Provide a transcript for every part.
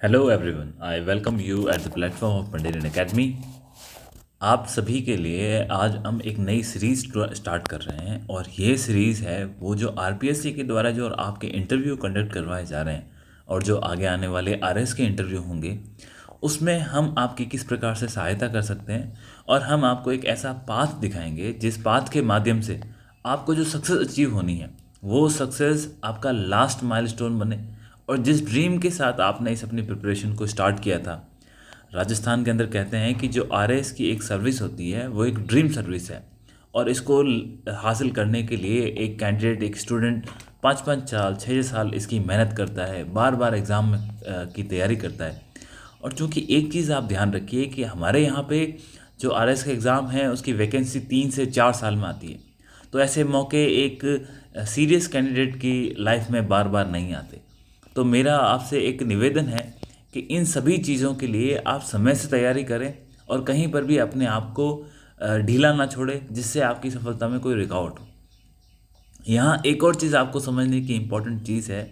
Hello everyone, I welcome you at the platform of mandarin academy. आप सभी के लिए आज हम एक नई सीरीज़ स्टार्ट कर रहे हैं और ये सीरीज़ है वो जो आरपीएससी के द्वारा जो आपके इंटरव्यू कंडक्ट करवाए जा रहे हैं और जो आगे आने वाले आरएस के इंटरव्यू होंगे उसमें हम आपकी किस प्रकार से सहायता कर सकते हैं और हम आपको एक ऐसा पाथ दिखाएंगे जिस पाथ के माध्यम से आपको जो सक्सेस अचीव होनी है वो सक्सेस आपका लास्ट माइलस्टोन बने। और जिस ड्रीम के साथ आपने इस अपनी प्रिपरेशन को स्टार्ट किया था, राजस्थान के अंदर कहते हैं कि जो आरएस की एक सर्विस होती है वो एक ड्रीम सर्विस है और इसको हासिल करने के लिए एक कैंडिडेट, एक स्टूडेंट 5-5 साल 6 साल इसकी मेहनत करता है, बार बार एग्ज़ाम की तैयारी करता है। और चूँकि एक चीज़ आप ध्यान रखिए कि हमारे यहाँ पे जो आरएस का एग्ज़ाम है उसकी वैकेंसी 3 से 4 साल में आती है, तो ऐसे मौके एक सीरियस कैंडिडेट की लाइफ में बार बार नहीं आते। तो मेरा आपसे एक निवेदन है कि इन सभी चीज़ों के लिए आप समय से तैयारी करें और कहीं पर भी अपने आप को ढीला ना छोड़ें जिससे आपकी सफलता में कोई रुकावट हो। यहाँ एक और चीज़ आपको समझने की इम्पोर्टेंट चीज़ है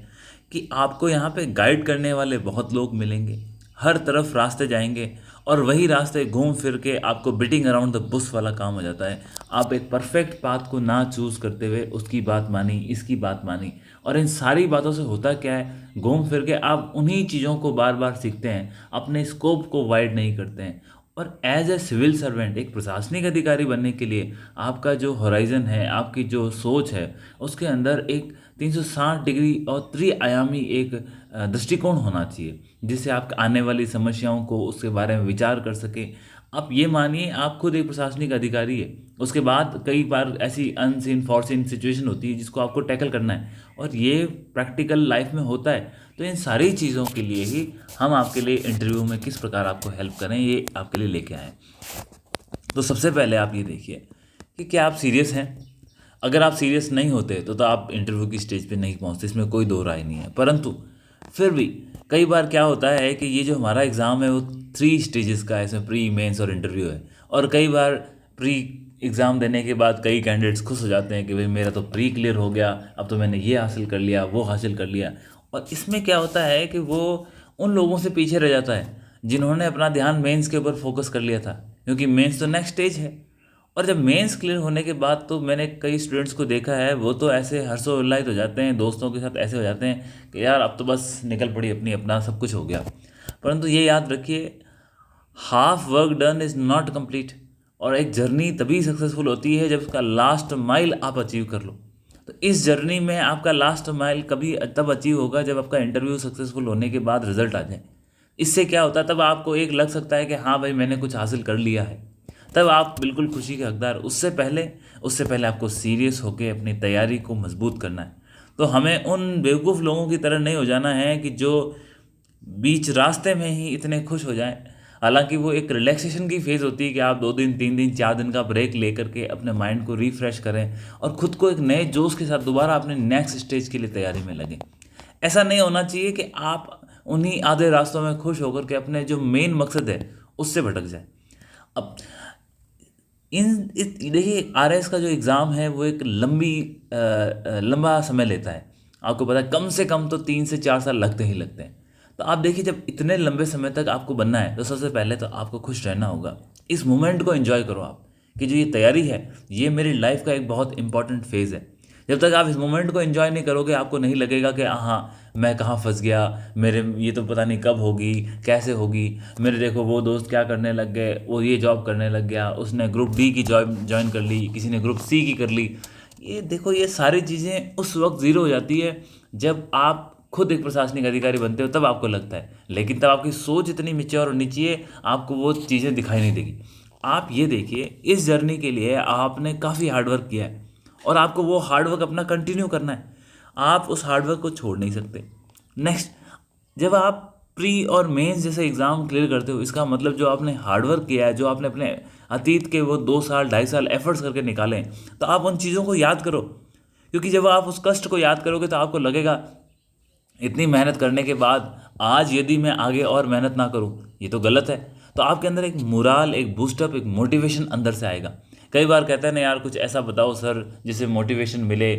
कि आपको यहाँ पे गाइड करने वाले बहुत लोग मिलेंगे, हर तरफ रास्ते जाएंगे और वही रास्ते घूम फिर के आपको बीटिंग अराउंड द बुश वाला काम हो जाता है। आप एक परफेक्ट पाथ को ना चूज़ करते हुए उसकी बात मानी, इसकी बात मानी, और इन सारी बातों से होता क्या है, घूम फिर के आप उन्हीं चीज़ों को बार बार सीखते हैं, अपने स्कोप को वाइड नहीं करते हैं। और एज ए सिविल सर्वेंट, एक प्रशासनिक अधिकारी बनने के लिए आपका जो होराइज़न है, आपकी जो सोच है, उसके अंदर एक 360 डिग्री और त्रिआयामी एक दृष्टिकोण होना चाहिए जिससे आप आने वाली समस्याओं को उसके बारे में विचार कर सकें। आप ये मानिए आप खुद एक प्रशासनिक अधिकारी है, उसके बाद कई बार ऐसी अनसीन फॉरसीन सिचुएशन होती है जिसको आपको टैकल करना है और ये प्रैक्टिकल लाइफ में होता है। तो इन सारी चीज़ों के लिए ही हम आपके लिए इंटरव्यू में किस प्रकार आपको हेल्प करें ये आपके लिए लेके आए। तो सबसे पहले आप ये देखिए कि क्या आप सीरियस हैं। अगर आप सीरियस नहीं होते तो आप इंटरव्यू की स्टेज पे नहीं पहुंचते, इसमें कोई दो राय नहीं है। परंतु फिर भी कई बार क्या होता है कि ये जो हमारा एग्ज़ाम है वो 3 स्टेजेस का है, इसमें प्री, मेंस और इंटरव्यू है। और कई बार प्री एग्ज़ाम देने के बाद कई कैंडिडेट्स खुश हो जाते हैं कि भाई मेरा तो प्री क्लियर हो गया, अब तो मैंने ये हासिल कर लिया, वो हासिल कर लिया। और इसमें क्या होता है कि वो उन लोगों से पीछे रह जाता है जिन्होंने अपना ध्यान मेंस के ऊपर फोकस कर लिया था, क्योंकि मेंस तो नेक्स्ट स्टेज है। और जब मेंस क्लियर होने के बाद तो मैंने कई स्टूडेंट्स को देखा है वो तो ऐसे हर्षोल्लासित हो जाते हैं, दोस्तों के साथ ऐसे हो जाते हैं कि यार अब तो बस निकल पड़ी अपनी, अपना सब कुछ हो गया। परंतु ये याद रखिए, half work done is not complete. और एक जर्नी तभी सक्सेसफुल होती है जब उसका लास्ट माइल आप अचीव कर लो। तो इस जर्नी में आपका लास्ट माइल कभी तब अचीव होगा जब आपका इंटरव्यू सक्सेसफुल होने के बाद रिजल्ट आ जाए। इससे क्या होता है, तब आपको एक लग सकता है कि हाँ भाई मैंने कुछ हासिल कर लिया है, तब आप बिल्कुल खुशी के हकदार। उससे पहले आपको सीरियस होकर अपनी तैयारी को मजबूत करना है। तो हमें उन बेवकूफ़ लोगों की तरह नहीं हो जाना है कि जो बीच रास्ते में ही इतने खुश हो जाएं। हालांकि वो एक रिलैक्सेशन की फेज़ होती है कि आप 2 दिन 3 दिन 4 दिन का ब्रेक लेकर के अपने माइंड को रिफ़्रेश करें और ख़ुद को एक नए जोश के साथ दोबारा अपने नेक्स्ट स्टेज के लिए तैयारी में लगें। ऐसा नहीं होना चाहिए कि आप उन्हीं आधे रास्तों में खुश होकर के अपने जो मेन मकसद है उससे भटक जाए। अब देखिए, आरएस का जो एग्ज़ाम है वो एक लंबा समय लेता है। आपको पता है कम से कम तो 3 से 4 साल लगते ही लगते हैं। तो आप देखिए, जब इतने लंबे समय तक आपको बनना है तो सबसे पहले तो आपको खुश रहना होगा। इस मोमेंट को एंजॉय करो आप, कि जो ये तैयारी है ये मेरी लाइफ का एक बहुत इंपॉर्टेंट फेज़ है। जब तक आप इस मोमेंट को एंजॉय नहीं करोगे आपको नहीं लगेगा कि हाँ मैं कहाँ फंस गया, मेरे ये तो पता नहीं कब होगी, कैसे होगी। मेरे देखो वो दोस्त क्या करने लग गए, वो ये जॉब करने लग गया, उसने ग्रुप डी की ज्वाइन कर ली, किसी ने ग्रुप सी की कर ली। ये देखो, ये सारी चीज़ें उस वक्त ज़ीरो हो जाती है जब आप खुद एक प्रशासनिक अधिकारी बनते हो, तब आपको लगता है। लेकिन तब आपकी सोच इतनी मैच्योर होनी चाहिए, आपको वो चीज़ें दिखाई नहीं देगी। आप ये देखिए, इस जर्नी के लिए आपने काफ़ी हार्डवर्क किया है और आपको वो हार्डवर्क अपना कंटिन्यू करना है। आप उस हार्डवर्क को छोड़ नहीं सकते। नेक्स्ट, जब आप प्री और मेंस जैसे एग्ज़ाम क्लियर करते हो, इसका मतलब जो आपने हार्डवर्क किया है, जो आपने अपने अतीत के वो 2 साल 2.5 साल एफर्ट्स करके निकाले हैं, तो आप उन चीज़ों को याद करो। क्योंकि जब आप उस कष्ट को याद करोगे तो आपको लगेगा इतनी मेहनत करने के बाद आज यदि मैं आगे और मेहनत ना करूं ये तो गलत है। तो आपके अंदर एक मोराल, एक बूस्टअप, एक मोटिवेशन अंदर से आएगा। कई बार कहते हैं ना यार कुछ ऐसा बताओ सर जिससे मोटिवेशन मिले।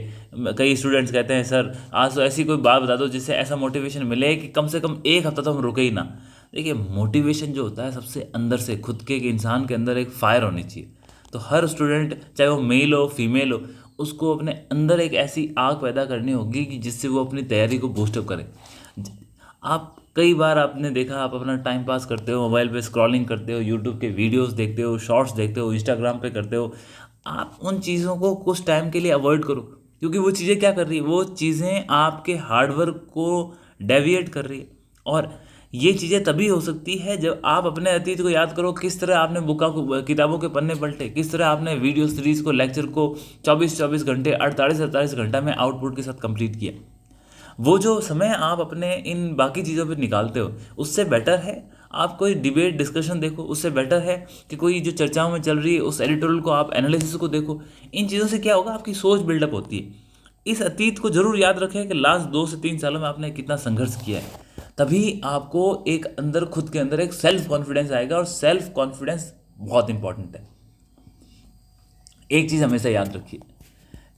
कई स्टूडेंट्स कहते हैं सर आज तो ऐसी कोई बात बता दो जिससे ऐसा मोटिवेशन मिले कि कम से कम एक हफ्ता तो हम रुके ही ना। देखिए मोटिवेशन जो होता है सबसे अंदर से खुद के एक इंसान के अंदर एक फायर होनी चाहिए। तो हर स्टूडेंट चाहे वो मेल हो फीमेल हो उसको अपने अंदर एक ऐसी आग पैदा करनी होगी कि जिससे वो अपनी तैयारी को बूस्टअप करे। आप कई बार आपने देखा आप अपना टाइम पास करते हो, मोबाइल पे स्क्रॉलिंग करते हो, यूट्यूब के वीडियोस देखते हो, शॉर्ट्स देखते हो, इंस्टाग्राम पे करते हो। आप उन चीज़ों को कुछ टाइम के लिए अवॉइड करो, क्योंकि वो चीज़ें क्या कर रही है, वो चीज़ें आपके हार्डवर्क को डेविएट कर रही है। और ये चीज़ें तभी हो सकती है जब आप अपने अतीत को याद करो, किस तरह आपने किताबों के पन्ने पलटे, किस तरह आपने वीडियो सीरीज़ को, लेक्चर को 24-24 घंटे 48-48 घंटा में आउटपुट के साथ कंप्लीट किया। वो जो समय आप अपने इन बाकी चीज़ों पे निकालते हो उससे बेटर है आप कोई डिबेट डिस्कशन देखो, उससे बेटर है कि कोई जो चर्चाओं में चल रही है उस एडिटोरियल को आप एनालिसिस को देखो। इन चीज़ों से क्या होगा, आपकी सोच बिल्डअप होती है। इस अतीत को जरूर याद रखें कि लास्ट 2 से 3 सालों में आपने कितना संघर्ष किया है, तभी आपको एक अंदर खुद के अंदर एक सेल्फ कॉन्फिडेंस आएगा। और सेल्फ कॉन्फिडेंस बहुत इंपॉर्टेंट है। एक चीज़ हमेशा याद रखिए,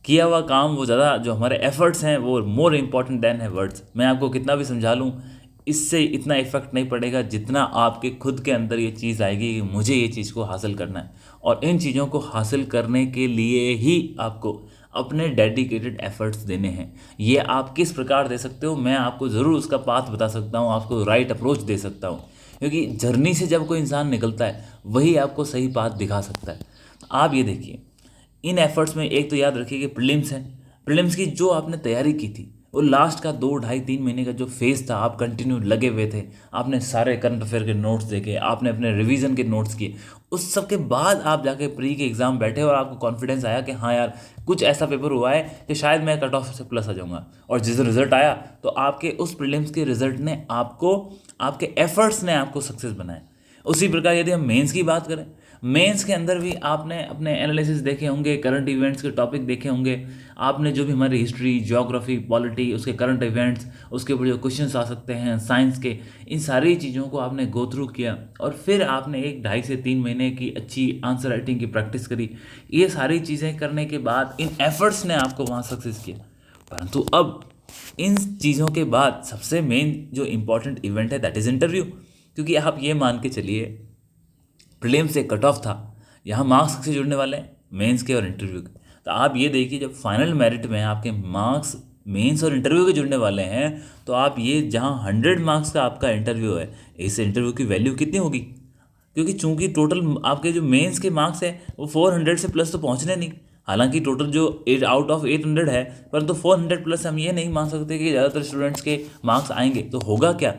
किया हुआ काम वो ज़्यादा, जो हमारे एफर्ट्स हैं वो मोर इम्पॉर्टेंट देन है वर्ड्स। मैं आपको कितना भी समझा लूँ इससे इतना इफेक्ट नहीं पड़ेगा जितना आपके खुद के अंदर ये चीज़ आएगी कि मुझे ये चीज़ को हासिल करना है। और इन चीज़ों को हासिल करने के लिए ही आपको अपने डेडिकेटेड एफर्ट्स देने हैं। ये आप किस प्रकार दे सकते हो, मैं आपको ज़रूर उसका पाथ बता सकता हूँ, आपको राइट अप्रोच दे सकता हूँ। क्योंकि जर्नी से जब कोई इंसान निकलता है वही आपको सही पाथ दिखा सकता है। तो आप ये देखिए, इन एफर्ट्स में एक तो याद रखिए कि प्रीलिम्स है। प्रीलिम्स की जो आपने तैयारी की थी वो लास्ट का 2 ढाई 3 महीने का जो फेज़ था, आप कंटिन्यू लगे हुए थे, आपने सारे करंट अफेयर के नोट्स देखे, आपने अपने रिवीजन के नोट्स किए, उस सब के बाद आप जाके प्री के एग्ज़ाम बैठे और आपको कॉन्फिडेंस आया कि हाँ यार कुछ ऐसा पेपर हुआ है कि शायद मैं कट ऑफ से प्लस आ जाऊँगा। और जिस रिज़ल्ट आया तो आपके उस प्रीलिम्स के रिज़ल्ट ने आपको, आपके एफर्ट्स ने आपको सक्सेस बनाया। उसी प्रकार यदि हम मेंस की बात करें, मेंस के अंदर भी आपने अपने एनालिसिस देखे होंगे, करंट इवेंट्स के टॉपिक देखे होंगे, आपने जो भी हमारी हिस्ट्री, ज्योग्राफी, पॉलिटी, उसके करंट इवेंट्स, उसके ऊपर जो क्वेश्चंस आ सकते हैं साइंस के, इन सारी चीज़ों को आपने गो थ्रू किया और फिर आपने 1 ढाई से 3 महीने की अच्छी आंसर राइटिंग की प्रैक्टिस करी। ये सारी चीज़ें करने के बाद इन एफर्ट्स ने आपको वहाँ सक्सेस किया। परंतु अब इन चीज़ों के बाद सबसे मेन जो इम्पोर्टेंट इवेंट है दैट इज़ इंटरव्यू। क्योंकि आप ये मान के चलिए प्रीलिम से कट ऑफ था, यहाँ मार्क्स से जुड़ने वाले हैं मेंस के और इंटरव्यू के। तो आप ये देखिए जब फाइनल मेरिट में आपके मार्क्स मेंस और इंटरव्यू के जुड़ने वाले हैं तो आप ये जहाँ 100 मार्क्स का आपका इंटरव्यू है, इस इंटरव्यू की वैल्यू कितनी होगी। क्योंकि चूंकि टोटल आपके जो मेंस के मार्क्स है वो 400 से प्लस तो पहुँचने नहीं। हालांकि टोटल जो 8 आउट ऑफ 800 है, परंतु 400 प्लस हम ये नहीं मान सकते कि ज़्यादातर स्टूडेंट्स के मार्क्स आएंगे। तो होगा क्या,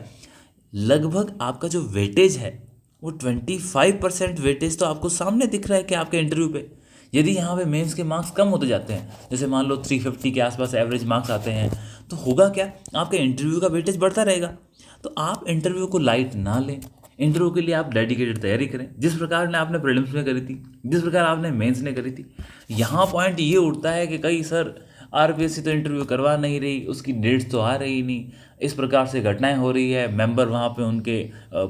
लगभग आपका जो वेटेज है वो 25% वेटेज तो आपको सामने दिख रहा है कि आपके इंटरव्यू पे। यदि यहाँ पे मेंस के मार्क्स कम होते जाते हैं, जैसे मान लो 350 के आसपास एवरेज मार्क्स आते हैं, तो होगा क्या, आपके इंटरव्यू का वेटेज बढ़ता रहेगा। तो आप इंटरव्यू को लाइट ना लें, इंटरव्यू के लिए आप डेडिकेटेड तैयारी करें, जिस प्रकार ने आपने प्रीलिम्स में करी थी, जिस प्रकार आपने मेंस ने करी थी। यहाँ पॉइंट ये उठता है कि कई सर आरपीएससी तो इंटरव्यू करवा नहीं रही, उसकी डेट्स तो आ रही नहीं, इस प्रकार से घटनाएं हो रही है, मेंबर वहाँ पे उनके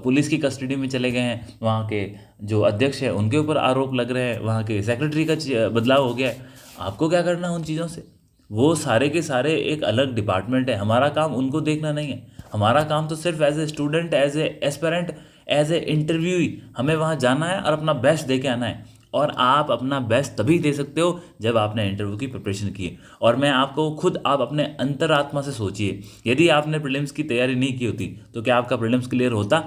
पुलिस की कस्टडी में चले गए हैं, वहाँ के जो अध्यक्ष है उनके ऊपर आरोप लग रहे हैं, वहाँ के सेक्रेटरी का बदलाव हो गया है। आपको क्या करना है उन चीज़ों से, वो सारे के सारे एक अलग डिपार्टमेंट है, हमारा काम उनको देखना नहीं है। हमारा काम तो सिर्फ as a student, as a aspirant, as a interviewee हमें वहाँ जाना है और अपना बेस्ट दे के आना है। और आप अपना बेस्ट तभी दे सकते हो जब आपने इंटरव्यू की प्रिपरेशन की है। और मैं आपको खुद, आप अपने अंतरात्मा से सोचिए, यदि आपने प्रीलिम्स की तैयारी नहीं की होती तो क्या आपका प्रीलिम्स क्लियर होता,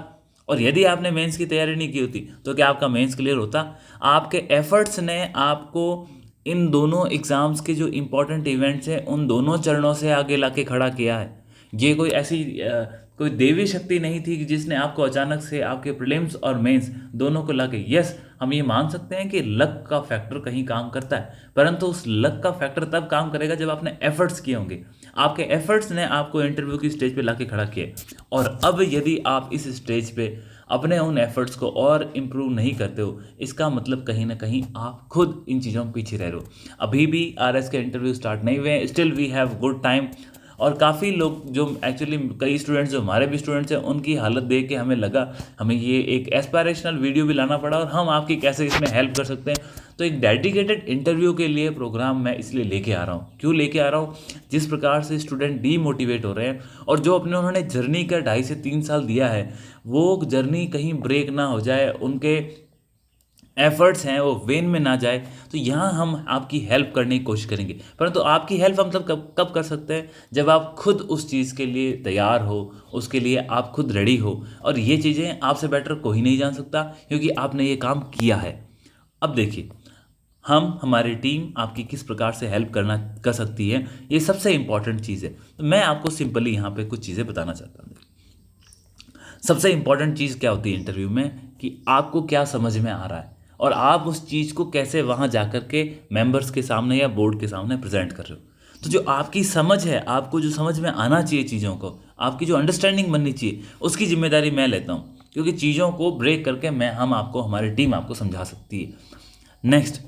और यदि आपने मेंस की तैयारी नहीं की होती तो क्या आपका मेंस क्लियर होता। आपके एफर्ट्स ने आपको इन दोनों एग्ज़ाम्स के जो इम्पोर्टेंट इवेंट्स हैं उन दोनों चरणों से आगे ला के खड़ा किया है। ये कोई ऐसी कोई देवी शक्ति नहीं थी कि जिसने आपको अचानक से आपके प्रीलिम्स और मेंस दोनों को लाके, यस हम ये मान सकते हैं कि लक का फैक्टर कहीं काम करता है, परंतु उस लक का फैक्टर तब काम करेगा जब आपने एफर्ट्स किए होंगे। आपके एफर्ट्स ने आपको इंटरव्यू की स्टेज पे लाके खड़ा किया। और अब यदि आप इस स्टेज पे अपने उन एफर्ट्स को और इम्प्रूव नहीं करते हो, इसका मतलब कहीं ना कहीं आप खुद इन चीज़ों में पीछे रह रहे हो। अभी भी आरएस के इंटरव्यू स्टार्ट नहीं हुए, still we have good time. और काफ़ी लोग जो एक्चुअली कई स्टूडेंट्स जो हमारे भी स्टूडेंट्स हैं उनकी हालत देख के हमें लगा, हमें ये एक एस्पायरेशनल वीडियो भी लाना पड़ा और हम आपकी कैसे इसमें हेल्प कर सकते हैं। तो एक डेडिकेटेड इंटरव्यू के लिए प्रोग्राम मैं इसलिए लेके आ रहा हूँ। क्यों लेके आ रहा हूँ? जिस प्रकार से स्टूडेंट डीमोटिवेट हो रहे हैं और जो अपने उन्होंने जर्नी का 2.5 से 3 साल दिया है, वो जर्नी कहीं ब्रेक ना हो जाए, उनके एफर्ट्स हैं वो वेन में ना जाए, तो यहाँ हम आपकी हेल्प करने की कोशिश करेंगे। परंतु आपकी हेल्प हम तब कब कब कर सकते हैं? जब आप खुद उस चीज़ के लिए तैयार हो, उसके लिए आप खुद रेडी हो, और ये चीज़ें आपसे बेटर कोई नहीं जान सकता, क्योंकि आपने ये काम किया है। अब देखिए, हम हमारी टीम आपकी किस प्रकार से हेल्प कर सकती है, ये सबसे इंपॉर्टेंट चीज़ है। तो मैं आपको सिंपली यहाँ पे कुछ चीज़ें बताना चाहता हूँ। सबसे इंपॉर्टेंट चीज़ क्या होती है इंटरव्यू में, कि आपको क्या समझ में आ रहा है और आप उस चीज़ को कैसे वहाँ जा कर के मेंबर्स के सामने या बोर्ड के सामने प्रेजेंट कर रहे हो। तो जो आपकी समझ है, आपको जो समझ में आना चाहिए चीज़ों को, आपकी जो अंडरस्टैंडिंग बननी चाहिए, उसकी जिम्मेदारी मैं लेता हूँ, क्योंकि चीज़ों को ब्रेक करके हमारी टीम आपको समझा सकती है। नेक्स्ट,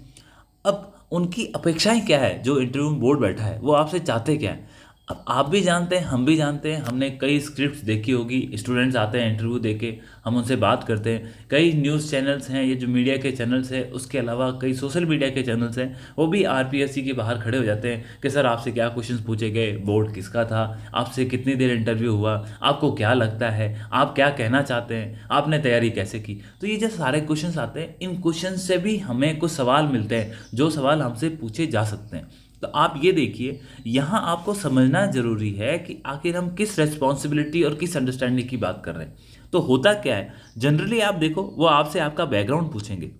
अब उनकी अपेक्षाएं क्या है? जो इंटरव्यू में बोर्ड बैठा है वो आपसे चाहते क्या है? अब आप भी जानते हैं, हम भी जानते हैं, हमने कई स्क्रिप्ट्स देखी होगी, स्टूडेंट्स आते हैं इंटरव्यू देके, हम उनसे बात करते हैं। कई न्यूज़ चैनल्स हैं, ये जो मीडिया के चैनल्स हैं, उसके अलावा कई सोशल मीडिया के चैनल्स हैं, वो भी आरपीएससी के बाहर खड़े हो जाते हैं कि सर आपसे क्या क्वेश्चंस पूछे गए, बोर्ड किसका था, आपसे कितनी देर इंटरव्यू हुआ, आपको क्या लगता है, आप क्या कहना चाहते हैं, आपने तैयारी कैसे की। तो ये जो सारे क्वेश्चंस आते हैं, इन क्वेश्चन से भी हमें कुछ सवाल मिलते हैं, जो सवाल हमसे पूछे जा सकते हैं। तो आप ये देखिए, यहाँ आपको समझना ज़रूरी है कि आखिर हम किस रेस्पॉन्सिबिलिटी और किस अंडरस्टैंडिंग की बात कर रहे हैं। तो होता क्या है, जनरली आप देखो, वो आपसे आपका बैकग्राउंड पूछेंगे।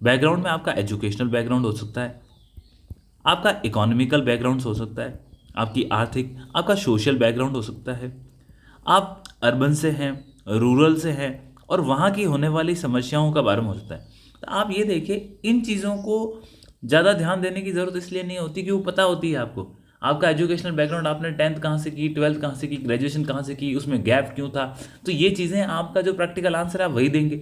बैकग्राउंड में आपका एजुकेशनल बैकग्राउंड हो सकता है, आपका इकोनॉमिकल बैकग्राउंड हो सकता है, आपकी आर्थिक, आपका सोशल बैकग्राउंड हो सकता है, आप अर्बन से हैं, रूरल से हैं, और वहाँ की होने वाली समस्याओं का बारे में हो सकता है। तो आप ये देखिए, इन चीज़ों को ज़्यादा ध्यान देने की ज़रूरत इसलिए नहीं होती कि वो पता होती है आपको। आपका एजुकेशनल बैकग्राउंड, आपने 10th कहाँ से की, 12th कहाँ से की, ग्रेजुएशन कहाँ से की, उसमें गैप क्यों था, तो ये चीज़ें आपका जो प्रैक्टिकल आंसर है आप वही देंगे।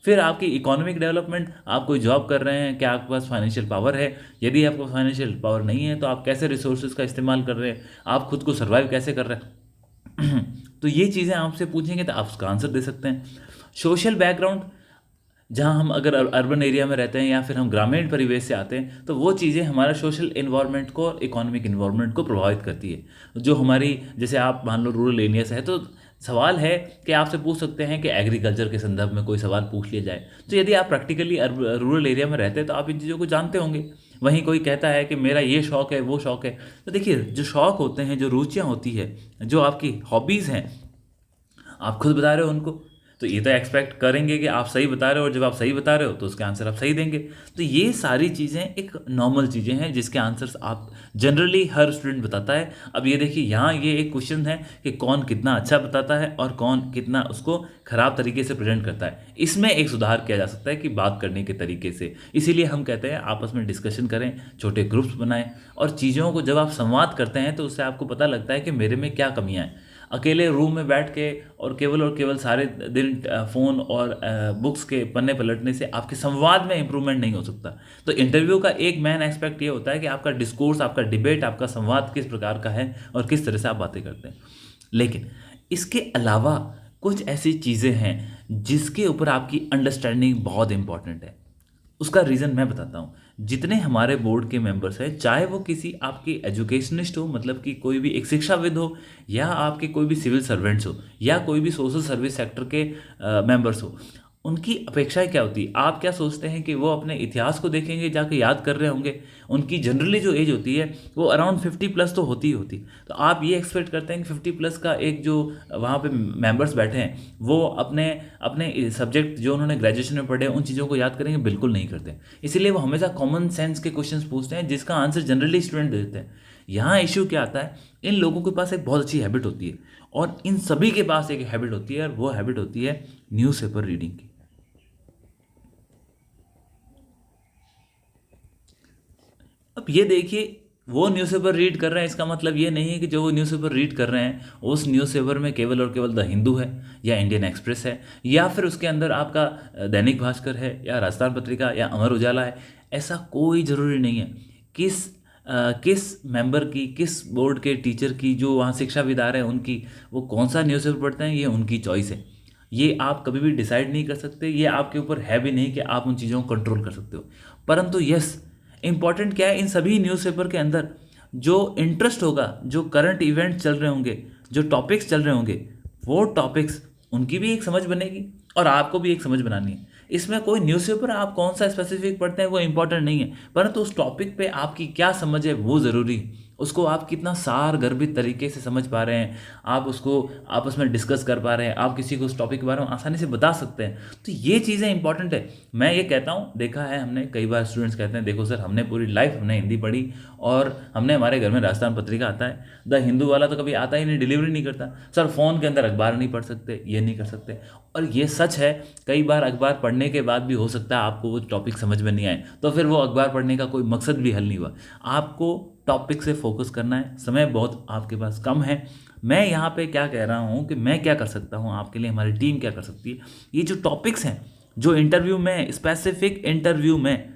फिर आपकी इकोनॉमिक डेवलपमेंट, आप कोई जॉब कर रहे हैं, क्या आपके पास फाइनेंशियल पावर है? यदि आपको फाइनेंशियल पावर नहीं है, तो आप कैसे रिसोर्सेज का इस्तेमाल कर रहे हैं, आप खुद को सर्वाइव कैसे कर रहे हैं? तो ये चीज़ें आपसे पूछेंगे तो आप उसका आंसर दे सकते हैं। सोशल बैकग्राउंड, जहाँ हम अगर अर्बन एरिया में रहते हैं या फिर हम ग्रामीण परिवेश से आते हैं, तो वो चीज़ें हमारा सोशल इन्वायरमेंट को और इकोनॉमिक इन्वायरमेंट को प्रभावित करती है। जो हमारी, जैसे आप मान लो रूरल एरिया से है, तो सवाल है कि आपसे पूछ सकते हैं कि एग्रीकल्चर के संदर्भ में कोई सवाल पूछ लिया जाए। तो यदि आप प्रैक्टिकली रूरल एरिया में रहते हैं तो आप इन चीज़ों को जानते होंगे। वहीं कोई कहता है कि मेरा ये शौक़ है, वो शौक़ है, तो देखिए, जो शौक़ होते हैं, जो रुचियाँ होती है, जो आपकी हॉबीज़ हैं, आप खुद बता रहे हो उनको, तो ये तो एक्सपेक्ट करेंगे कि आप सही बता रहे हो, और जब आप सही बता रहे हो तो उसके आंसर आप सही देंगे। तो ये सारी चीज़ें एक नॉर्मल चीज़ें हैं जिसके आंसर्स आप जनरली हर स्टूडेंट बताता है। अब ये देखिए, यहाँ ये एक क्वेश्चन है कि कौन कितना अच्छा बताता है और कौन कितना उसको ख़राब तरीके से प्रेजेंट करता है। इसमें एक सुधार किया जा सकता है कि बात करने के तरीके से। इसीलिए हम कहते हैं आपस में डिस्कशन करें, छोटे ग्रुप्स बनाएं, और चीज़ों को जब आप संवाद करते हैं तो उससे आपको पता लगता है कि मेरे में क्या कमियाँ हैं। अकेले रूम में बैठ के और केवल सारे दिन फ़ोन और बुक्स के पन्ने पलटने से आपके संवाद में इंप्रूवमेंट नहीं हो सकता। तो इंटरव्यू का एक मेन एस्पेक्ट ये होता है कि आपका डिस्कोर्स, आपका डिबेट, आपका संवाद किस प्रकार का है और किस तरह से आप बातें करते हैं। लेकिन इसके अलावा कुछ ऐसी चीज़ें हैं जिसके ऊपर आपकी अंडरस्टैंडिंग बहुत इंपॉर्टेंट है। उसका रीज़न मैं बताता हूँ। जितने हमारे बोर्ड के मेंबर्स हैं, चाहे वो किसी आपकी एजुकेशनिस्ट हो, मतलब कि कोई भी एक शिक्षाविद हो, या आपके कोई भी सिविल सर्वेंट्स हो, या कोई भी सोशल सर्विस सेक्टर के मेंबर्स हो, उनकी अपेक्षाएं क्या होती है? आप क्या सोचते हैं कि वो अपने इतिहास को देखेंगे, जाके याद कर रहे होंगे? उनकी जनरली जो एज होती है वो अराउंड 50+ तो होती ही होती। तो आप ये एक्सपेक्ट करते हैं कि 50+ का एक जो वहाँ पे मेंबर्स बैठे हैं, वो अपने अपने सब्जेक्ट जो उन्होंने ग्रेजुएशन में पढ़े उन चीज़ों को याद करेंगे? बिल्कुल नहीं करते। इसीलिए वो हमेशा कॉमन सेंस के क्वेश्चंस पूछते हैं, जिसका आंसर जनरली स्टूडेंट देते हैं। यहाँ इश्यू क्या आता है, इन लोगों के पास एक बहुत अच्छी हैबिट होती है, और इन सभी के पास एक हैबिट होती है, और वो हैबिट होती है न्यूज़पेपर रीडिंग की। अब ये देखिए, वो न्यूज़पेपर रीड कर रहे हैं, इसका मतलब ये नहीं है कि जो वो न्यूज़पेपर रीड कर रहे हैं उस न्यूज़पेपर में केवल और केवल द हिंदू है, या इंडियन एक्सप्रेस है, या फिर उसके अंदर आपका दैनिक भास्कर है, या राजस्थान पत्रिका, या अमर उजाला है। ऐसा कोई ज़रूरी नहीं है। किस मेंबर की, किस बोर्ड के टीचर की, जो वहाँ शिक्षाविद आ रहे हैं उनकी, वो कौन सा न्यूज़पेपर पढ़ते हैं, ये उनकी चॉइस है। ये आप कभी भी डिसाइड नहीं कर सकते, ये आपके ऊपर है भी नहीं कि आप उन चीज़ों को कंट्रोल कर सकते हो। परंतु यस, इम्पॉर्टेंट क्या है, इन सभी न्यूज़पेपर के अंदर जो इंटरेस्ट होगा, जो करंट इवेंट चल रहे होंगे, जो टॉपिक्स चल रहे होंगे, वो टॉपिक्स उनकी भी एक समझ बनेगी और आपको भी एक समझ बनानी है। इसमें कोई न्यूज़पेपर आप कौन सा स्पेसिफिक पढ़ते हैं वो इंपॉर्टेंट नहीं है, परंतु उस टॉपिक पे आपकी क्या समझ है वो ज़रूरी है। उसको आप कितना सारगर्भित तरीके से समझ पा रहे हैं, आप उसको आपस में डिस्कस कर पा रहे हैं, आप किसी को उस टॉपिक के बारे में आसानी से बता सकते हैं, तो ये चीज़ें इंपॉर्टेंट है। मैं ये कहता हूँ, देखा है हमने कई बार, स्टूडेंट्स कहते हैं देखो सर हमने पूरी लाइफ हमने हिंदी पढ़ी और हमने हमारे घर में राजस्थान पत्रिका आता है, द हिंदू वाला तो कभी आता ही नहीं, डिलीवरी नहीं करता सर, फ़ोन के अंदर अखबार नहीं पढ़ सकते, ये नहीं कर सकते। और ये सच है, कई बार अखबार पढ़ने के बाद भी हो सकता है आपको वो टॉपिक समझ में नहीं आए, तो फिर वो अखबार पढ़ने का कोई मकसद भी हल नहीं हुआ। आपको टॉपिक से फोकस करना है, समय बहुत आपके पास कम है। मैं यहाँ पे क्या कह रहा हूँ कि मैं क्या कर सकता हूँ आपके लिए, हमारी टीम क्या कर सकती है, ये जो टॉपिक्स हैं जो इंटरव्यू में, स्पेसिफिक इंटरव्यू में,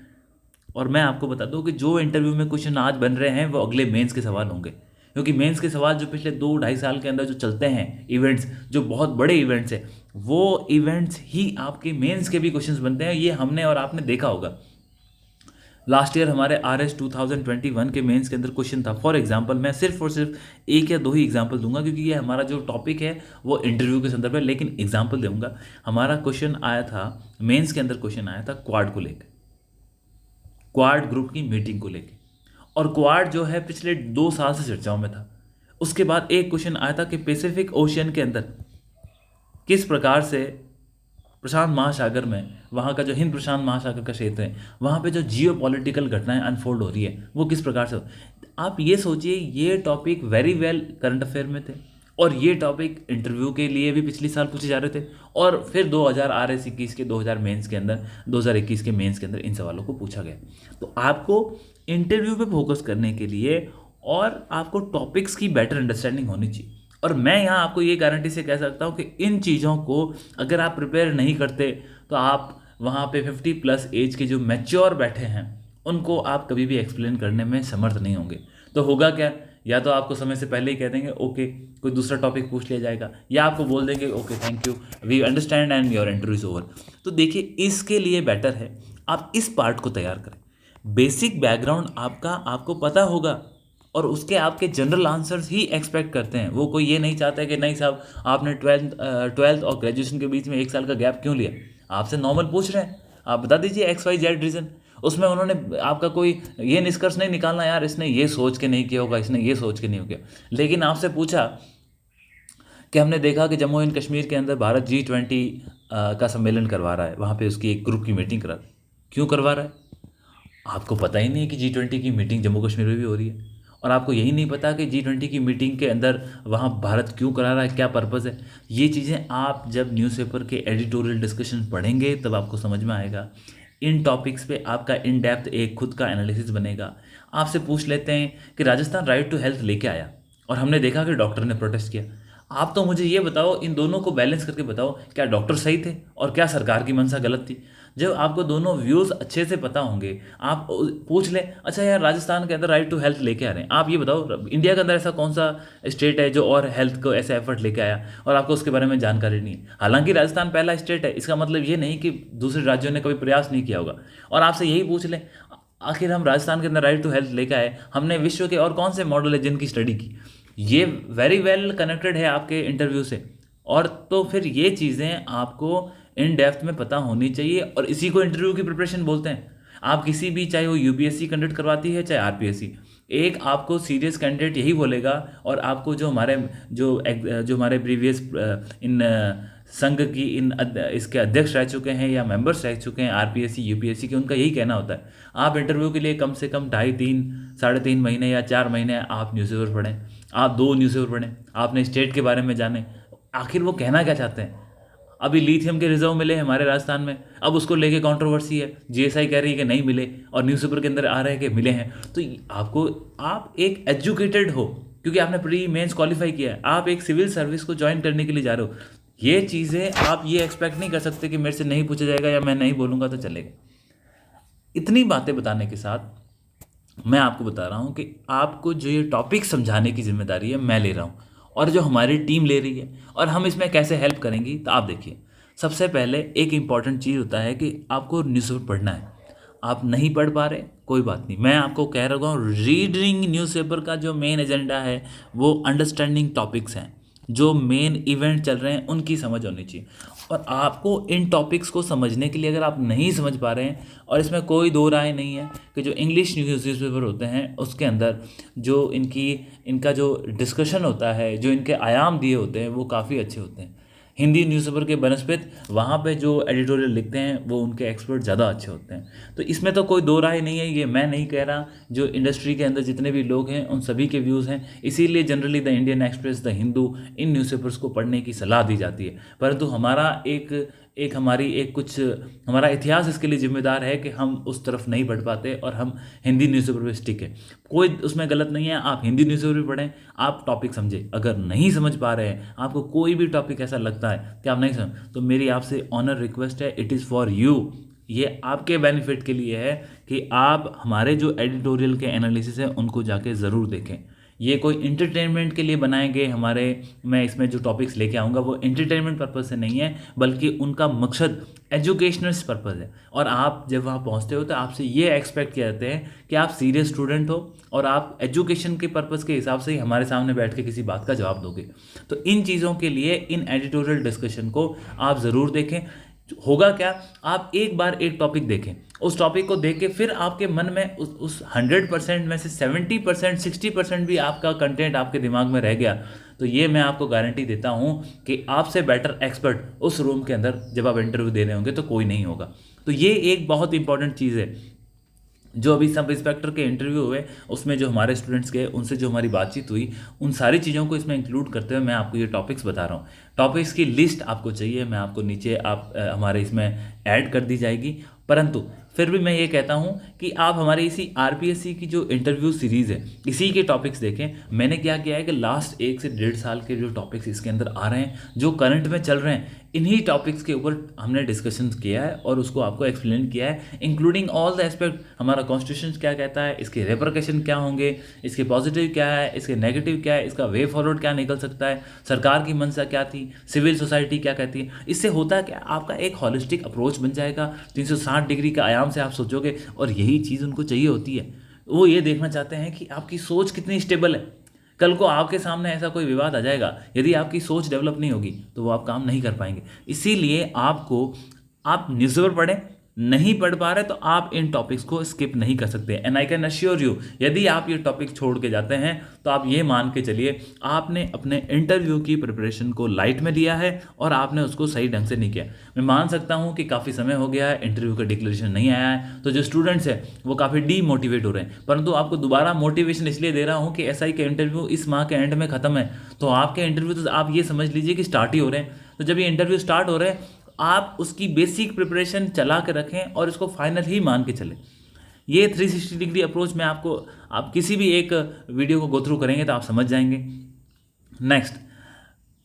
और मैं आपको बता दूं कि जो इंटरव्यू में क्वेश्चन आज बन रहे हैं वो अगले मेंस के सवाल होंगे, क्योंकि मेंस के सवाल जो पिछले 2-2.5 साल के अंदर जो चलते हैं इवेंट्स, जो बहुत बड़े इवेंट्स हैं, वो इवेंट्स ही आपके मेंस के भी क्वेश्चंस बनते हैं। ये हमने और आपने देखा होगा। लास्ट ईयर हमारे RS 2021 के मेंस के अंदर क्वेश्चन था, फॉर एग्जांपल मैं सिर्फ और सिर्फ एक या दो ही एग्जांपल दूंगा क्योंकि ये हमारा जो टॉपिक है वो इंटरव्यू के संदर्भ है, लेकिन एग्जांपल दूंगा। हमारा क्वेश्चन आया था मेंस के अंदर, क्वेश्चन आया था क्वाड को लेकर, क्वाड ग्रुप की मीटिंग को लेकर, और क्वाड जो है पिछले 2 साल से चर्चाओं में था। उसके बाद एक क्वेश्चन आया था कि पैसिफिक ओशियन के अंदर किस प्रकार से प्रशांत महासागर में, वहाँ का जो हिंद प्रशांत महासागर का क्षेत्र है, वहाँ पे जो जियो पॉलिटिकल घटनाएं अनफोल्ड हो रही है वो किस प्रकार से आप ये सोचिए, ये topic very well current affair में थे और ये टॉपिक इंटरव्यू के लिए भी पिछले साल पूछे जा रहे थे, और फिर 2000 RS 21 के 2000 मेंस के अंदर, 2021 के मेंस के अंदर इन सवालों को पूछा गया। तो आपको इंटरव्यू पे फोकस करने के लिए और आपको टॉपिक्स की बेटर अंडरस्टैंडिंग होनी चाहिए। और मैं यहाँ आपको ये गारंटी से कह सकता हूँ कि इन चीज़ों को अगर आप प्रिपेयर नहीं करते तो आप वहाँ पे 50+ एज के जो मैच्योर बैठे हैं उनको आप कभी भी एक्सप्लेन करने में समर्थ नहीं होंगे। तो होगा क्या, या तो आपको समय से पहले ही कह देंगे ओके कोई दूसरा टॉपिक पूछ लिया जाएगा, या आपको बोल देंगे okay thank you we understand and your interview is over. तो देखिए, इसके लिए बेटर है आप इस पार्ट को तैयार करें, बेसिक बैकग्राउंड आपका आपको पता होगा और उसके आपके जनरल आंसर्स ही एक्सपेक्ट करते हैं। वो कोई ये नहीं चाहता है कि नहीं साहब आपने ट्वेल्थ और ग्रेजुएशन के बीच में 1 साल का गैप क्यों लिया, आपसे नॉर्मल पूछ रहे हैं, आप बता दीजिए XYZ रीज़न। उसमें उन्होंने आपका कोई ये निष्कर्ष नहीं निकालना यार इसने ये सोच के नहीं किया होगा, इसने ये सोच के नहीं हो गया, लेकिन आपसे पूछा कि हमने देखा कि जम्मू एंड कश्मीर के अंदर भारत G20 का सम्मेलन करवा रहा है, वहाँ पे उसकी एक ग्रुप की मीटिंग करा, क्यों करवा रहा है? आपको पता ही नहीं है कि G20 की मीटिंग जम्मू कश्मीर में भी हो रही है, और आपको यही नहीं पता कि G20 की मीटिंग के अंदर वहाँ भारत क्यों करा रहा है, क्या पर्पज़ है। ये चीज़ें आप जब न्यूज़पेपर के एडिटोरियल डिस्कशन पढ़ेंगे तब आपको समझ में आएगा। इन टॉपिक्स पे आपका इन डेप्थ एक खुद का एनालिसिस बनेगा। आपसे पूछ लेते हैं कि राजस्थान राइट टू हेल्थ लेके आया और हमने देखा कि डॉक्टर ने प्रोटेस्ट किया, आप तो मुझे ये बताओ, इन दोनों को बैलेंस करके बताओ, क्या डॉक्टर सही थे और क्या सरकार की मंशा गलत थी? जब आपको दोनों व्यूज़ अच्छे से पता होंगे, आप पूछ लें अच्छा यार राजस्थान के अंदर राइट टू हेल्थ लेके आ रहे हैं, आप ये बताओ इंडिया के अंदर ऐसा कौन सा स्टेट है जो और हेल्थ को ऐसे एफर्ट लेके आया और आपको उसके बारे में जानकारी नहीं है। हालांकि राजस्थान पहला स्टेट है, इसका मतलब ये नहीं कि दूसरे राज्यों ने कभी प्रयास नहीं किया होगा। और आपसे यही पूछ लें आखिर हम राजस्थान के अंदर राइट टू हेल्थ लेके आए, हमने विश्व के और कौन से मॉडल है जिनकी स्टडी की? ये वेरी वेल कनेक्टेड है आपके इंटरव्यू से। और तो फिर ये चीज़ें आपको इन डेप्थ में पता होनी चाहिए, और इसी को इंटरव्यू की प्रिपरेशन बोलते हैं। आप किसी भी, चाहे वो UPSC कंडक्ट करवाती है चाहे RPSC, एक आपको सीरियस कैंडिडेट यही बोलेगा, और आपको जो हमारे प्रीवियस इन संघ की इसके अध्यक्ष रह चुके हैं या मेंबर्स रह चुके हैं RPSC UPSC के, उनका यही कहना होता है आप इंटरव्यू के लिए कम से कम 2.5-3 महीने या 4 महीने आप न्यूज़पेपर पढ़ें, आप 2 न्यूज़पेपर पढ़ें, आपने स्टेट के बारे में जाने आखिर वो कहना क्या चाहते हैं। अभी लिथियम के रिजर्व मिले हमारे राजस्थान में, अब उसको लेके कंट्रोवर्सी है, GSI कह रही है कि नहीं मिले और न्यूज़पेपर के अंदर आ रहे हैं कि मिले हैं। तो आप एक एजुकेटेड हो क्योंकि आपने प्री मेंस क्वालिफाई किया है, आप एक सिविल सर्विस को ज्वाइन करने के लिए जा रहे हो। ये चीज़ें आप ये एक्सपेक्ट नहीं कर सकते कि मेरे से नहीं पूछा जाएगा या मैं नहीं बोलूँगा तो चलेगा। इतनी बातें बताने के साथ मैं आपको बता रहा हूँ कि आपको जो ये टॉपिक समझाने की जिम्मेदारी है मैं ले रहा हूँ, और जो हमारी टीम ले रही है, और हम इसमें कैसे हेल्प करेंगी। तो आप देखिए, सबसे पहले एक इम्पॉर्टेंट चीज़ होता है कि आपको न्यूज़पेपर पढ़ना है। आप नहीं पढ़ पा रहे, कोई बात नहीं, मैं आपको कह रहा हूँ रीडिंग न्यूज़पेपर का जो मेन एजेंडा है वो अंडरस्टैंडिंग टॉपिक्स हैं, जो मेन इवेंट चल रहे हैं उनकी समझ होनी चाहिए। और आपको इन टॉपिक्स को समझने के लिए अगर आप नहीं समझ पा रहे हैं, और इसमें कोई दो राय नहीं है कि जो इंग्लिश न्यूज़पेपर होते हैं उसके अंदर जो इनका जो डिस्कशन होता है, जो इनके आयाम दिए होते हैं वो काफ़ी अच्छे होते हैं। हिंदी न्यूज़पेपर के बनस्पत वहाँ पे जो एडिटोरियल लिखते हैं वो उनके एक्सपर्ट ज़्यादा अच्छे होते हैं। तो इसमें तो कोई दो राय नहीं है, ये मैं नहीं कह रहा, जो इंडस्ट्री के अंदर जितने भी लोग हैं उन सभी के व्यूज़ हैं। इसीलिए generally the Indian express, the Hindu, in newspapers को पढ़ने की सलाह दी जाती है। परंतु हमारा इतिहास इसके लिए जिम्मेदार है कि हम उस तरफ नहीं बढ़ पाते और हम हिंदी न्यूज़पेपर पे स्टिक है। कोई उसमें गलत नहीं है, आप हिंदी न्यूज़पेपर भी पढ़ें, आप टॉपिक समझें। अगर नहीं समझ पा रहे हैं, आपको कोई भी टॉपिक ऐसा लगता है कि आप नहीं समझ, तो मेरी आपसे ऑनर रिक्वेस्ट है, इट इज़ फॉर यू, ये आपके बेनिफिट के लिए है कि आप हमारे जो एडिटोरियल के एनालिसिस हैं उनको जाके ज़रूर देखें। ये कोई इंटरटेनमेंट के लिए बनाए गए मैं इसमें जो टॉपिक्स लेके आऊँगा वो इंटरटेनमेंट पर्पज़ से नहीं है, बल्कि उनका मकसद एजुकेशनल पर्पज़ है। और आप जब वहाँ पहुँचते हो तो आपसे ये एक्सपेक्ट किया जाते हैं कि आप सीरियस स्टूडेंट हो और आप एजुकेशन के पर्पज़ के हिसाब से ही हमारे सामने बैठ के किसी बात का जवाब दोगे। तो इन चीज़ों के लिए इन एडिटोरियल डिस्कशन को आप ज़रूर देखें। होगा क्या, आप एक बार एक टॉपिक देखें, उस टॉपिक को देख के फिर आपके मन में उस 100% में से 70%, 60% भी आपका कंटेंट आपके दिमाग में रह गया, तो ये मैं आपको गारंटी देता हूँ कि आपसे बेटर एक्सपर्ट उस रूम के अंदर जब आप इंटरव्यू दे रहे होंगे तो कोई नहीं होगा। तो ये एक बहुत इंपॉर्टेंट चीज़ है। जो अभी सब इंस्पेक्टर के इंटरव्यू हुए उसमें जो हमारे स्टूडेंट्स गए उनसे जो हमारी बातचीत हुई, उन सारी चीज़ों को इसमें इंक्लूड करते हुए मैं आपको ये टॉपिक्स बता रहा हूँ। टॉपिक्स की लिस्ट आपको चाहिए, मैं आपको नीचे हमारे इसमें ऐड कर दी जाएगी। परंतु फिर भी मैं ये कहता हूँ कि आप हमारे इसी आरपीएससी की जो इंटरव्यू सीरीज़ है इसी के टॉपिक्स देखें। मैंने क्या किया है कि लास्ट 1 से 1.5 साल के जो टॉपिक्स इसके अंदर आ रहे हैं, जो करंट में चल रहे हैं, इन्हीं टॉपिक्स के ऊपर हमने डिस्कशन किया है और उसको आपको एक्सप्लेन किया है, इंक्लूडिंग ऑल द एस्पेक्ट। हमारा कॉन्स्टिट्यूशन क्या कहता है, इसके रेपरकशन क्या होंगे, इसके पॉजिटिव क्या है, इसके नेगेटिव क्या है, इसका वे फॉरवर्ड क्या निकल सकता है, सरकार की मंशा क्या थी, सिविल सोसाइटी क्या कहती है। इससे होता है कि आपका एक हॉलिस्टिक अप्रोच बन जाएगा। 360 डिग्री का आयाम से आप सोचोगे, और यही चीज़ उनको चाहिए होती है। वो ये देखना चाहते हैं कि आपकी सोच कितनी स्टेबल है। कल को आपके सामने ऐसा कोई विवाद आ जाएगा, यदि आपकी सोच डेवलप नहीं होगी तो वो आप काम नहीं कर पाएंगे। इसीलिए आप न्यूज़पेपर पढ़ें, नहीं पढ़ पा रहे तो आप इन टॉपिक्स को स्किप नहीं कर सकते। And I can assure you, यदि आप ये टॉपिक छोड़ के जाते हैं तो आप ये मान के चलिए आपने अपने इंटरव्यू की प्रिपरेशन को लाइट में लिया है और आपने उसको सही ढंग से नहीं किया। मैं मान सकता हूँ कि काफ़ी समय हो गया है, इंटरव्यू का डिक्लेरेशन नहीं आया है, तो जो स्टूडेंट्स हैं वो काफ़ी डीमोटिवेट हो रहे हैं। परंतु आपको दोबारा मोटिवेशन इसलिए दे रहा हूँ कि एसआई के इंटरव्यू इस माह के एंड में ख़त्म है, तो आपके इंटरव्यू तो आप ये समझ लीजिए कि स्टार्ट ही हो रहे हैं। तो जब ये इंटरव्यू स्टार्ट हो रहे हैं, आप उसकी बेसिक प्रिपरेशन चला के रखें और इसको फाइनल ही मान के चलें। ये 360 डिग्री अप्रोच में आप किसी भी एक वीडियो को गो थ्रू करेंगे तो आप समझ जाएंगे। नेक्स्ट,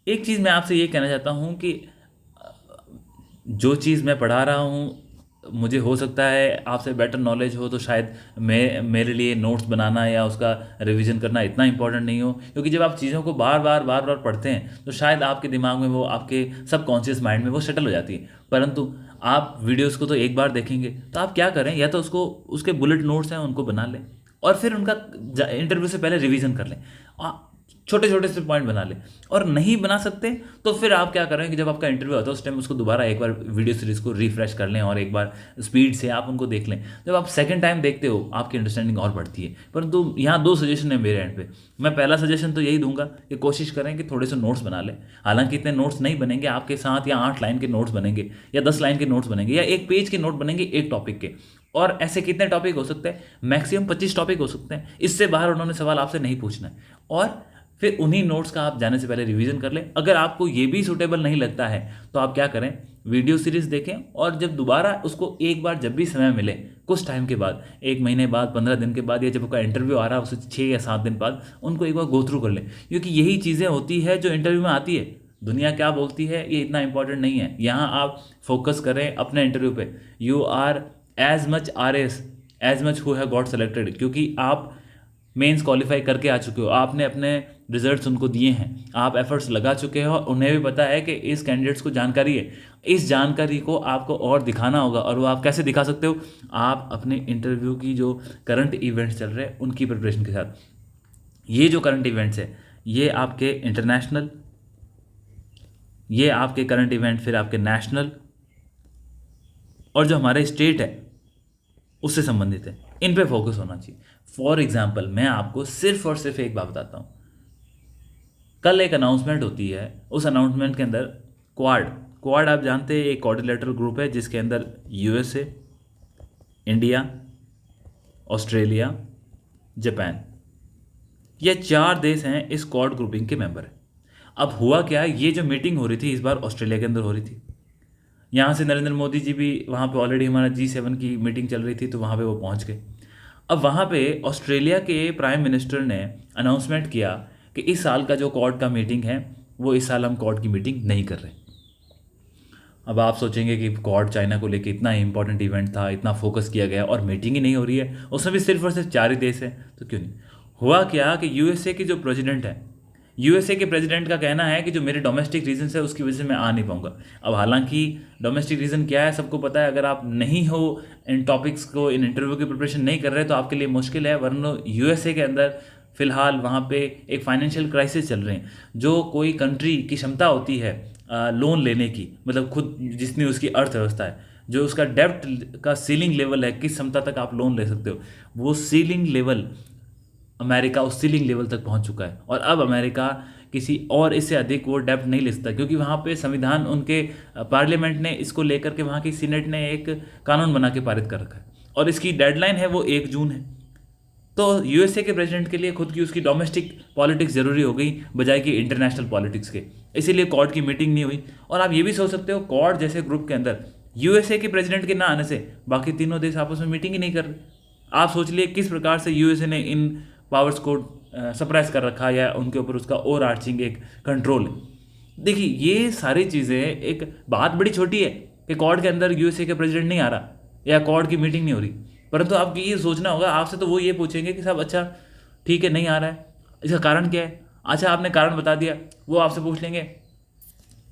एक चीज़ मैं आपसे ये कहना चाहता हूँ कि जो चीज़ मैं पढ़ा रहा हूँ, मुझे हो सकता है आपसे बेटर नॉलेज हो, तो शायद मेरे लिए नोट्स बनाना या उसका रिवीजन करना इतना इंपॉर्टेंट नहीं हो, क्योंकि जब आप चीज़ों को बार बार पढ़ते हैं तो शायद आपके दिमाग में वो, आपके सबकॉन्शियस माइंड में वो सेटल हो जाती है। परंतु आप वीडियोस को तो एक बार देखेंगे, तो आप क्या करें, या तो उसके बुलेट नोट्स हैं उनको बना लें और फिर उनका इंटरव्यू से पहले रिवीजन कर लें, छोटे छोटे से पॉइंट बना लें। और नहीं बना सकते तो फिर आप क्या करें कि जब आपका इंटरव्यू आता है उस टाइम उसको दोबारा एक बार वीडियो सीरीज़ को रिफ्रेश कर लें और एक बार स्पीड से आप उनको देख लें। जब आप सेकंड टाइम देखते हो आपकी अंडरस्टैंडिंग और बढ़ती है। परंतु यहाँ 2 सजेशन है मेरे एंड पे। मैं पहला सजेशन तो यही दूंगा कि कोशिश करें कि थोड़े से नोट्स बना लें। हालांकि इतने नोट्स नहीं बनेंगे आपके साथ, या 8 लाइन के नोट्स बनेंगे या 10 लाइन के नोट्स बनेंगे या 1 पेज के नोट बनेंगे एक टॉपिक के। और ऐसे कितने टॉपिक हो सकते हैं, मैक्सिमम 25 टॉपिक हो सकते हैं। इससे बाहर उन्होंने सवाल आपसे नहीं पूछना है। और फिर उन्हीं नोट्स का आप जाने से पहले रिवीजन कर लें। अगर आपको ये भी सूटेबल नहीं लगता है तो आप क्या करें, वीडियो सीरीज़ देखें और जब दोबारा उसको एक बार जब भी समय मिले, कुछ टाइम के बाद, 1 महीने बाद, 15 दिन के बाद, या जब आपका इंटरव्यू आ रहा है उससे 6 या 7 दिन बाद, उनको एक बार गो थ्रू कर लें। क्योंकि यही चीज़ें होती है जो इंटरव्यू में आती है। दुनिया क्या बोलती है ये इतना इंपॉर्टेंट नहीं है। यहाँ आप फोकस करें अपने इंटरव्यू पे। You are as much RS as much who have got selected, क्योंकि आप मेंस क्वालिफाई करके आ चुके हो, आपने अपने रिजल्ट्स उनको दिए हैं, आप एफर्ट्स लगा चुके हो, उन्हें भी पता है कि इस कैंडिडेट्स को जानकारी है, इस जानकारी को आपको और दिखाना होगा। और वो आप कैसे दिखा सकते हो? आप अपने इंटरव्यू की जो करंट इवेंट्स चल रहे हैं उनकी प्रिपरेशन के साथ। ये जो करंट इवेंट्स है ये आपके इंटरनेशनल, ये आपके करंट इवेंट फिर आपके नेशनल, और जो हमारे स्टेट है उससे संबंधित है, इन पे फोकस होना चाहिए। फॉर एग्जाम्पल मैं आपको सिर्फ और सिर्फ एक बात बताता हूँ। कल एक अनाउंसमेंट होती है, उस अनाउंसमेंट के अंदर क्वाड क्वाड आप जानते हैं एक क्वाड्रिलेटरल ग्रुप है जिसके अंदर यूएसए, इंडिया, ऑस्ट्रेलिया, जापान, ये 4 देश हैं इस क्वाड ग्रुपिंग के मेंबर हैं। अब हुआ क्या, ये जो मीटिंग हो रही थी इस बार ऑस्ट्रेलिया के अंदर हो रही थी। यहाँ से नरेंद्र मोदी जी भी वहाँ पे ऑलरेडी हमारा G7 की मीटिंग चल रही थी तो वहाँ पे वो पहुँच गए। अब वहाँ पे ऑस्ट्रेलिया के प्राइम मिनिस्टर ने अनाउंसमेंट किया कि इस साल का जो क्वाड का मीटिंग है वो इस साल हम क्वाड की मीटिंग नहीं कर रहे। अब आप सोचेंगे कि क्वाड चाइना को लेकर इतना इंपॉर्टेंट इवेंट था, इतना फोकस किया गया और मीटिंग ही नहीं हो रही है, उसमें भी सिर्फ और सिर्फ 4 ही देश हैं, तो क्यों नहीं? हुआ क्या कि यूएसए की जो प्रेसिडेंट है, यूएसए के प्रेसिडेंट का कहना है कि जो मेरे डोमेस्टिक रीजन है उसकी वजह से मैं आ नहीं पाऊंगा। अब हालांकि डोमेस्टिक रीजन क्या है सबको पता है, अगर आप नहीं हो इन टॉपिक्स को, इन इंटरव्यू की प्रिपरेशन नहीं कर रहे तो आपके लिए मुश्किल है। वरना यूएसए के अंदर फिलहाल वहाँ पे एक फाइनेंशियल क्राइसिस चल रहे हैं। जो कोई कंट्री की क्षमता होती है लोन लेने की, मतलब खुद जितनी उसकी अर्थव्यवस्था है, जो उसका डेब्ट का सीलिंग लेवल है, किस क्षमता तक आप लोन ले सकते हो, वो सीलिंग लेवल अमेरिका उस सीलिंग लेवल तक पहुंच चुका है। और अब अमेरिका किसी और इससे अधिक वो डेब्ट नहीं ले सकता, क्योंकि वहाँ पे संविधान, उनके पार्लियामेंट ने इसको लेकर के, वहाँ की सीनेट ने एक कानून बना के पारित कर रखा है और इसकी डेडलाइन है वो 1 जून है। तो यूएसए के प्रेसिडेंट के लिए खुद की उसकी डोमेस्टिक पॉलिटिक्स जरूरी हो गई बजाय कि इंटरनेशनल पॉलिटिक्स के, इसीलिए क्वाड की मीटिंग नहीं हुई। और आप ये भी सोच सकते हो क्वाड जैसे ग्रुप के अंदर यूएसए के प्रेसिडेंट के ना आने से बाकी तीनों देश आपस में मीटिंग ही नहीं कर रहे। आप सोच लिए किस प्रकार से यूएसए ने इन पावर्स को सप्रेस कर रखा, या उनके ऊपर उसका ओवर आर्चिंग एक कंट्रोल है। देखिए ये सारी चीज़ें, एक बात बड़ी छोटी है कि क्वाड के अंदर यूएसए के प्रेसिडेंट नहीं आ रहा या क्वाड की मीटिंग नहीं हो रही, परंतु आपको ये सोचना होगा, आपसे तो वो ये पूछेंगे कि साहब अच्छा ठीक है नहीं आ रहा है, इसका कारण क्या है? अच्छा आपने कारण बता दिया, वो आपसे पूछ लेंगे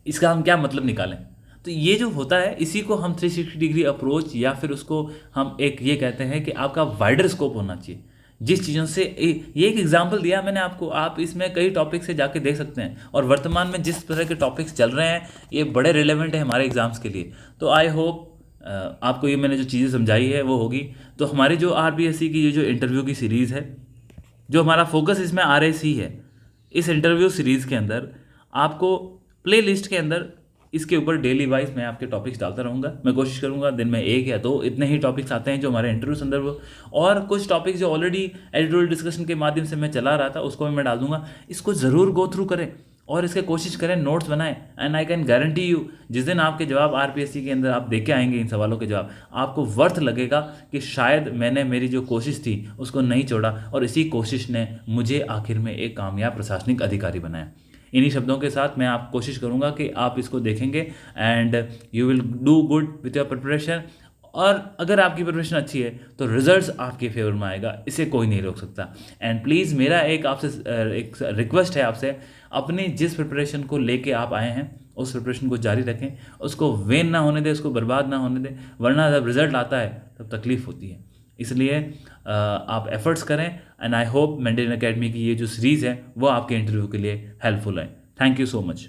इसका हम क्या मतलब निकालें। तो ये जो होता है इसी को हम 360 डिग्री अप्रोच, या फिर उसको हम एक ये कहते हैं कि आपका वाइडर स्कोप होना चाहिए। जिस चीज़ों से ये एक एग्जांपल दिया मैंने आपको, आप इसमें कई टॉपिक से जाके देख सकते हैं। और वर्तमान में जिस तरह के टॉपिक्स चल रहे हैं ये बड़े रिलेवेंट है हमारे एग्जाम्स के लिए। तो आई होप आपको ये मैंने जो चीज़ें समझाई है वो होगी। तो हमारी जो आरपीएससी की ये जो इंटरव्यू की सीरीज़ है, जो हमारा फोकस इसमें RAC है, इस इंटरव्यू सीरीज़ के अंदर आपको प्ले लिस्ट के अंदर इसके ऊपर डेली वाइज मैं आपके टॉपिक्स डालता रहूँगा। मैं कोशिश करूँगा दिन में 1 या 2 इतने ही टॉपिक्स आते हैं जो हमारे इंटरव्यू संदर्भ, और कुछ टॉपिक्स जो ऑलरेडी एडिटोरियल डिस्कशन के माध्यम से मैं चला रहा था उसको भी मैं डाल दूंगा। इसको ज़रूर गो थ्रू करें और इसके कोशिश करें, नोट्स बनाएं, and I can guarantee you जिस दिन आपके जवाब आरपीएससी के अंदर आप देख के आएंगे इन सवालों के जवाब, आपको वर्थ लगेगा कि शायद मैंने मेरी जो कोशिश थी उसको नहीं छोड़ा और इसी कोशिश ने मुझे आखिर में एक कामयाब प्रशासनिक अधिकारी बनाया। इन्हीं शब्दों के साथ मैं आप कोशिश करूंगा कि आप इसको देखेंगे and you will do good with your preparation. और अगर आपकी प्रिपरेशन अच्छी है तो रिजल्ट्स आपके फेवर में आएगा, इसे कोई नहीं रोक सकता। एंड प्लीज़ मेरा एक आपसे एक रिक्वेस्ट है आपसे, अपनी जिस प्रिपरेशन को लेके आप आए हैं उस प्रिपरेशन को जारी रखें, उसको वेन ना होने दें, उसको बर्बाद ना होने दें, वरना जब रिजल्ट आता है तब तकलीफ होती है। इसलिए आप एफर्ट्स करें and I hope mandarin academy की ये जो सीरीज़ है वो आपके इंटरव्यू के लिए हेल्पफुल है। Thank you so much.